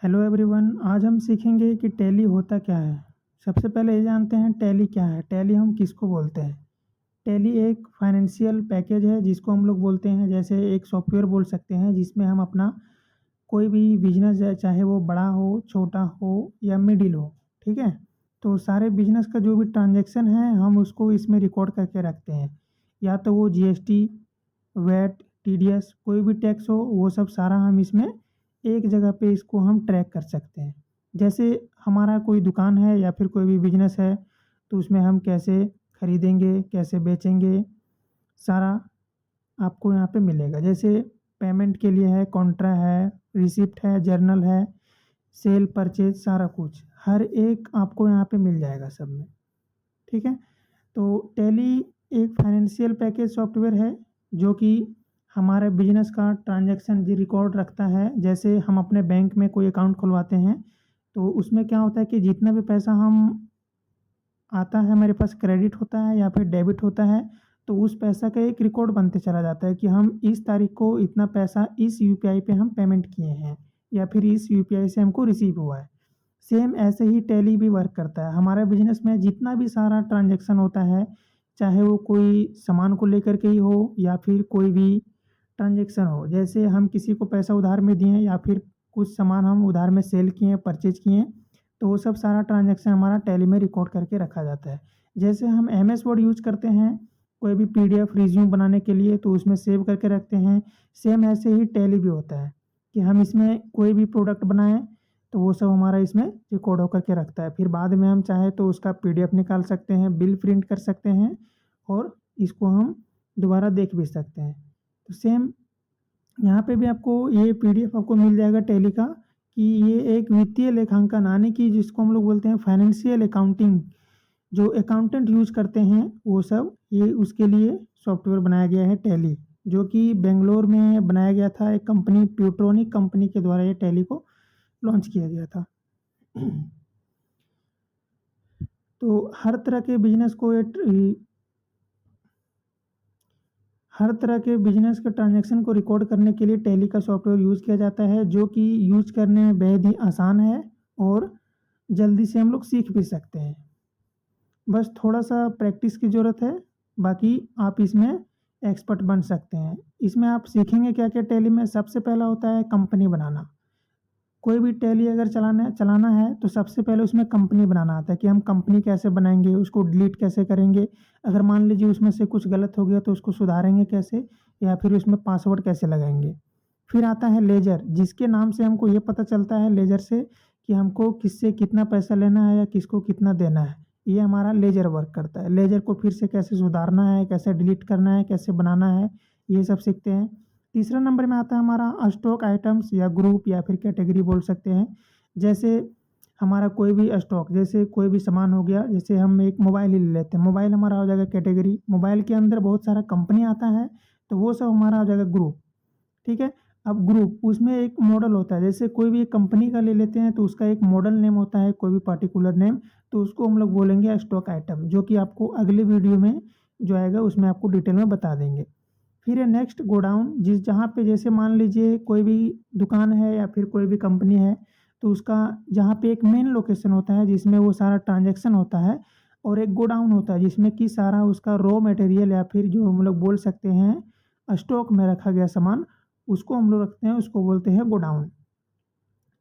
Hello everyone, आज हम सीखेंगे कि टैली होता क्या है। सबसे पहले ये जानते हैं टैली क्या है। टैली हम किसको बोलते हैं। टैली एक फाइनेंशियल पैकेज है जिसको हम लोग बोलते हैं, जैसे एक सॉफ्टवेयर बोल सकते हैं जिसमें हम अपना कोई भी बिजनेस है, चाहे वो बड़ा हो, छोटा हो या मिडिल हो, ठीक है। तो सारे बिजनेस का जो भी ट्रांजैक्शन है हम उसको इसमें रिकॉर्ड करके रखते हैं। या तो वो जीएसटी, वैट, टीडीएस, कोई भी टैक्स हो, वो सब सारा हम इसमें एक जगह पे इसको हम ट्रैक कर सकते हैं। जैसे हमारा कोई दुकान है या फिर कोई भी बिजनेस है, तो उसमें हम कैसे खरीदेंगे, कैसे बेचेंगे, सारा आपको यहाँ पे मिलेगा। जैसे पेमेंट के लिए है, कॉन्ट्रा है, रिसिप्ट है, जर्नल है, सेल परचेज, सारा कुछ हर एक आपको यहाँ पे मिल जाएगा सब में, ठीक है। तो टैली एक फाइनेंशियल पैकेज सॉफ्टवेयर है जो कि हमारे बिजनेस का ट्रांजैक्शन जी रिकॉर्ड रखता है। जैसे हम अपने बैंक में कोई अकाउंट खुलवाते हैं तो उसमें क्या होता है कि जितना भी पैसा हम आता है, हमारे पास क्रेडिट होता है या फिर डेबिट होता है, तो उस पैसा का एक रिकॉर्ड बनते चला जाता है कि हम इस तारीख को इतना पैसा इस यूपीआई पे हम पेमेंट किए हैं या फिर इस यूपीआई से हमको रिसीव हुआ है। सेम ऐसे ही टैली भी वर्क करता है। हमारे बिजनेस में जितना भी सारा ट्रांजैक्शन होता है, चाहे वो कोई सामान को लेकर के ही हो या फिर कोई भी ट्रांजैक्शन हो, जैसे हम किसी को पैसा उधार में दिए या फिर कुछ सामान हम उधार में सेल किए, परचेज किए, तो वो सब सारा ट्रांजैक्शन हमारा टैली में रिकॉर्ड करके रखा जाता है। जैसे हम एमएस वर्ड यूज करते हैं कोई भी पीडीएफ रिज्यूम बनाने के लिए, तो उसमें सेव करके रखते हैं। सेम ऐसे ही टैली भी होता है कि हम इसमें कोई भी प्रोडक्ट बनाएं तो वो सब हमारा इसमें रिकॉर्ड होकर के रखता है। फिर बाद में हम चाहे तो उसका पीडीएफ निकाल सकते हैं, बिल प्रिंट कर सकते हैं और इसको हम दोबारा देख भी सकते हैं। तो सेम यहाँ पे भी आपको ये पीडीएफ आपको मिल जाएगा टैली का, कि ये एक वित्तीय लेखांकन आने की, जिसको हम लोग बोलते हैं फाइनेंशियल अकाउंटिंग, जो अकाउंटेंट यूज करते हैं वो सब, ये उसके लिए सॉफ्टवेयर बनाया गया है टैली, जो कि बेंगलोर में बनाया गया था। एक कंपनी, प्यूट्रॉनिक कंपनी के द्वारा ये टैली को लॉन्च किया गया था। तो हर तरह के बिजनेस के ट्रांजैक्शन को रिकॉर्ड करने के लिए टैली का सॉफ्टवेयर यूज़ किया जाता है, जो कि यूज करने में बेहद ही आसान है और जल्दी से हम लोग सीख भी सकते हैं। बस थोड़ा सा प्रैक्टिस की ज़रूरत है, बाकी आप इसमें एक्सपर्ट बन सकते हैं। इसमें आप सीखेंगे क्या क्या टैली में। सबसे पहला होता है कंपनी बनाना। कोई भी टैली अगर चलाना है तो सबसे पहले उसमें कंपनी बनाना आता है कि हम कंपनी कैसे बनाएंगे, उसको डिलीट कैसे करेंगे, अगर मान लीजिए उसमें से कुछ गलत हो गया तो उसको सुधारेंगे कैसे, या फिर उसमें पासवर्ड कैसे लगाएंगे। फिर आता है लेजर, जिसके नाम से हमको ये पता चलता है लेजर से कि हमको किससे कितना पैसा लेना है या किसको कितना देना है। ये हमारा लेजर वर्क करता है। लेजर को फिर से कैसे सुधारना है, कैसे डिलीट करना है, कैसे बनाना है, ये सब सीखते हैं। तीसरा नंबर में आता है हमारा स्टॉक आइटम्स या ग्रुप या फिर कैटेगरी बोल सकते हैं। जैसे हमारा कोई भी स्टॉक, जैसे कोई भी सामान हो गया, जैसे हम एक मोबाइल ही ले लेते हैं, मोबाइल हमारा हो जाएगा कैटेगरी। मोबाइल के अंदर बहुत सारा कंपनी आता है तो वो सब हमारा हो जाएगा ग्रुप, ठीक है। अब ग्रुप, उसमें एक मॉडल होता है, जैसे कोई भी एक कंपनी का ले लेते हैं तो उसका एक मॉडल नेम होता है, कोई भी पर्टिकुलर नेम, तो उसको हम लोग बोलेंगे स्टॉक आइटम, जो कि आपको अगले वीडियो में जो आएगा उसमें आपको डिटेल में बता देंगे। फिर है नेक्स्ट गोडाउन, जहाँ पे जैसे मान लीजिए कोई भी दुकान है या फिर कोई भी कंपनी है, तो उसका जहाँ पे एक मेन लोकेशन होता है जिसमें वो सारा ट्रांजैक्शन होता है, और एक गोडाउन होता है जिसमें कि सारा उसका रॉ मटेरियल या फिर जो हम लोग बोल सकते हैं स्टॉक में रखा गया सामान, उसको हम लोग रखते हैं, उसको बोलते हैं गोडाउन।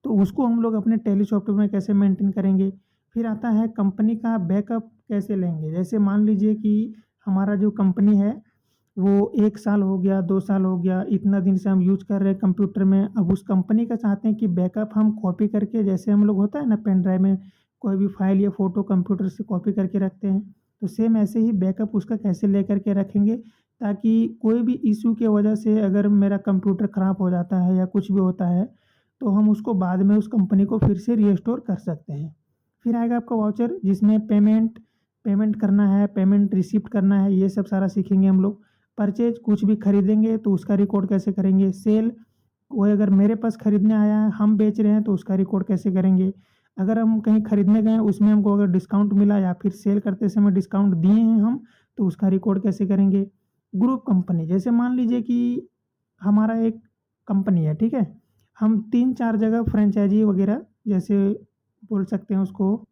तो उसको हम लोग अपने टैली सॉफ्टवेयर में कैसे मेंटेन करेंगे। फिर आता है कंपनी का बैकअप कैसे लेंगे। जैसे मान लीजिए कि हमारा जो कंपनी है वो 1 साल हो गया, 2 साल हो गया, इतना दिन से हम यूज़ कर रहे हैं कंप्यूटर में। अब उस कंपनी का चाहते हैं कि बैकअप हम कॉपी करके, जैसे हम लोग होता है ना पेन ड्राइव में कोई भी फाइल या फ़ोटो कंप्यूटर से कॉपी करके रखते हैं, तो सेम ऐसे ही बैकअप उसका कैसे ले करके रखेंगे, ताकि कोई भी इशू की वजह से अगर मेरा कंप्यूटर ख़राब हो जाता है या कुछ भी होता है तो हम उसको बाद में उस कंपनी को फिर से रीस्टोर कर सकते हैं। फिर आएगा आपका वाउचर, जिसमें पेमेंट पेमेंट करना है, पेमेंट रिसीप्ट करना है, ये सब सारा सीखेंगे हम लोग। परचेज, कुछ भी खरीदेंगे तो उसका रिकॉर्ड कैसे करेंगे। सेल, कोई अगर मेरे पास खरीदने आया है, हम बेच रहे हैं, तो उसका रिकॉर्ड कैसे करेंगे। अगर हम कहीं खरीदने गए, उसमें हमको अगर डिस्काउंट मिला या फिर सेल करते समय डिस्काउंट दिए हैं हम, तो उसका रिकॉर्ड कैसे करेंगे। ग्रुप कंपनी, जैसे मान लीजिए कि हमारा एक कंपनी है, ठीक है, हम 3-4 जगह फ्रेंचाइज़ी वगैरह जैसे बोल सकते हैं उसको,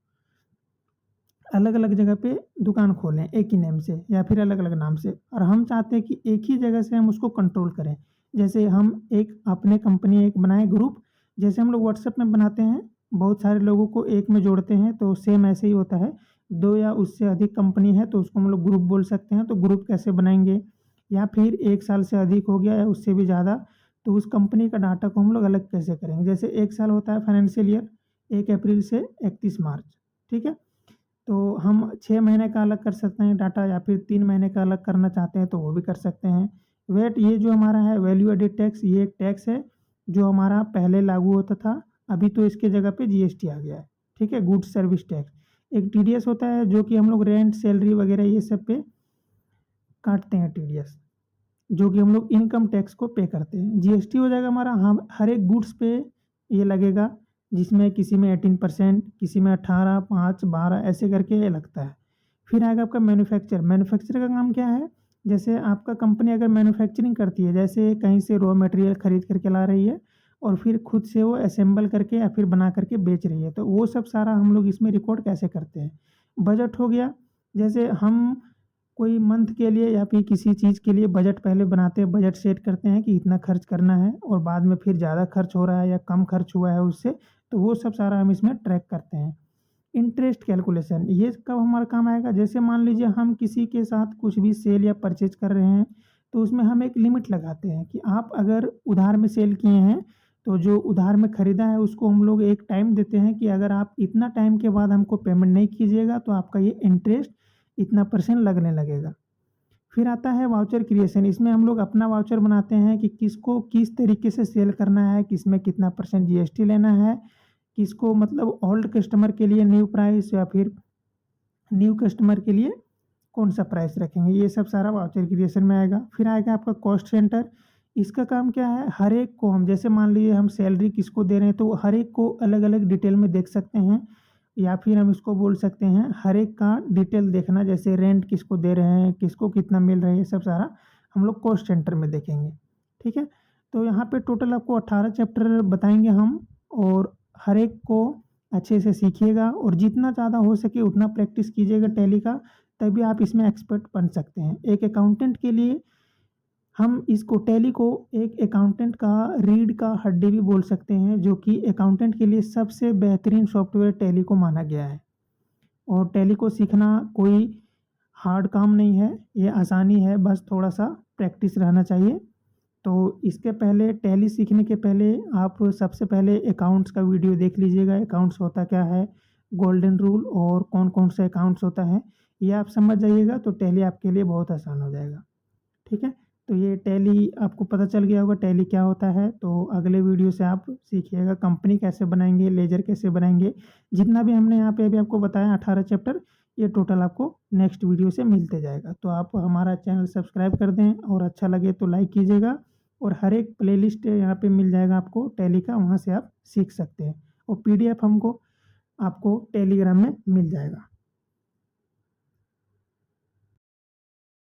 अलग-अलग जगह पे दुकान खोलें एक ही नेम से या फिर अलग-अलग नाम से, और हम चाहते हैं कि एक ही जगह से हम उसको कंट्रोल करें। जैसे हम एक अपने कंपनी एक बनाए ग्रुप, जैसे हम लोग व्हाट्सएप में बनाते हैं, बहुत सारे लोगों को एक में जोड़ते हैं, तो सेम ऐसे ही होता है। 2 या उससे अधिक कंपनी है तो उसको हम लोग ग्रुप बोल सकते हैं। तो ग्रुप कैसे बनाएँगे, या फिर 1 साल से अधिक हो गया या उससे भी ज़्यादा, तो उस कंपनी का डाटा को हम लोग अलग कैसे करेंगे। जैसे 1 साल होता है फाइनेंशियल ईयर 1 अप्रैल से 31 मार्च, ठीक है? तो हम 6 महीने का अलग कर सकते हैं डाटा, या फिर 3 महीने का अलग करना चाहते हैं तो वो भी कर सकते हैं। वेट ये जो हमारा है वैल्यू एडेड टैक्स, ये एक टैक्स है जो हमारा पहले लागू होता था, अभी तो इसके जगह पे जीएसटी आ गया है, ठीक है? Goods service tax. एक टीडीएस होता है जो कि हम लोग रेंट, सैलरी वगैरह ये सब पे काटते हैं टीडीएस, जो कि हम लोग इनकम टैक्स को पे करते हैं। जीएसटी हो जाएगा हमारा, हम हर एक गुड्स पे ये लगेगा, जिसमें किसी में 18%, किसी में 18, 5, 12 ऐसे करके ये लगता है। फिर आएगा आपका मैन्युफैक्चर। मैन्युफैक्चर का काम क्या है? जैसे आपका कंपनी अगर मैन्युफैक्चरिंग करती है, जैसे कहीं से रॉ मटेरियल खरीद करके ला रही है और फिर खुद से वो असेंबल करके या फिर बना करके बेच रही है, तो वो सब सारा हम लोग इसमें रिकॉर्ड कैसे करते हैं। बजट हो गया, जैसे हम कोई मंथ के लिए या फिर किसी चीज़ के लिए बजट पहले बनाते हैं, बजट सेट करते हैं कि इतना खर्च करना है, और बाद में फिर ज़्यादा खर्च हो रहा है या कम खर्च हुआ है उससे, तो वो सब सारा हम इसमें ट्रैक करते हैं। इंटरेस्ट कैलकुलेशन ये कब हमारा काम आएगा? जैसे मान लीजिए हम किसी के साथ कुछ भी सेल या परचेज़ कर रहे हैं, तो उसमें हम एक लिमिट लगाते हैं कि आप अगर उधार में सेल किए हैं, तो जो उधार में खरीदा है उसको हम लोग एक टाइम देते हैं कि अगर आप इतना टाइम के बाद हमको पेमेंट नहीं कीजिएगा तो आपका ये इंटरेस्ट इतना % लगने लगेगा। फिर आता है वाउचर क्रिएशन, इसमें हम लोग अपना वाउचर बनाते हैं कि किसको किस तरीके से सेल करना है, किसमें कितना % जीएसटी लेना है, किसको मतलब ओल्ड कस्टमर के लिए न्यू प्राइस या फिर न्यू कस्टमर के लिए कौन-सा प्राइस रखेंगे, ये सब सारा वाउचर क्रिएशन में आएगा। फिर आएगा आपका कॉस्ट सेंटर, इसका काम क्या है? हर एक को हम जैसे मान लीजिए हम सैलरी किसको दे रहे हैं, तो हर एक को अलग-अलग डिटेल में देख सकते हैं, या फिर हम इसको बोल सकते हैं हर एक का डिटेल देखना, जैसे रेंट किसको दे रहे हैं, किसको कितना मिल रहा है, ये सब सारा हम लोग कॉस्ट सेंटर में देखेंगे, ठीक है? तो यहाँ पे टोटल आपको 18 चैप्टर बताएँगे हम, और हर एक को अच्छे से सीखिएगा और जितना ज़्यादा हो सके उतना प्रैक्टिस कीजिएगा टैली का, तभी आप इसमें एक्सपर्ट बन सकते हैं। एक अकाउंटेंट के लिए हम इसको टैली को एक अकाउंटेंट का रीढ़ का हड्डी भी बोल सकते हैं, जो कि अकाउंटेंट के लिए सबसे बेहतरीन सॉफ्टवेयर टैली को माना गया है। और टैली को सीखना कोई हार्ड काम नहीं है, ये आसानी है, बस थोड़ा-सा प्रैक्टिस रहना चाहिए। तो इसके पहले टैली सीखने के पहले आप सबसे पहले अकाउंट्स का वीडियो देख लीजिएगा, अकाउंट्स होता क्या है, गोल्डन रूल और कौन-कौन से अकाउंट्स होता है, ये आप समझ जाइएगा तो टैली आपके लिए बहुत आसान हो जाएगा, ठीक है? तो ये टैली आपको पता चल गया होगा टैली क्या होता है, तो अगले वीडियो से आप सीखिएगा कंपनी कैसे बनाएँगे, लेजर कैसे बनाएँगे। जितना भी हमने यहाँ पे अभी आपको बताया 18 चैप्टर, ये टोटल आपको नेक्स्ट वीडियो से मिलते जाएगा। तो आप हमारा चैनल सब्सक्राइब कर दें और अच्छा लगे तो लाइक कीजिएगा, और हर एक प्लेलिस्ट यहाँ पे मिल जाएगा आपको टैली का, वहाँ से आप सीख सकते हैं, और पीडीएफ हमको आपको टेलीग्राम में मिल जाएगा।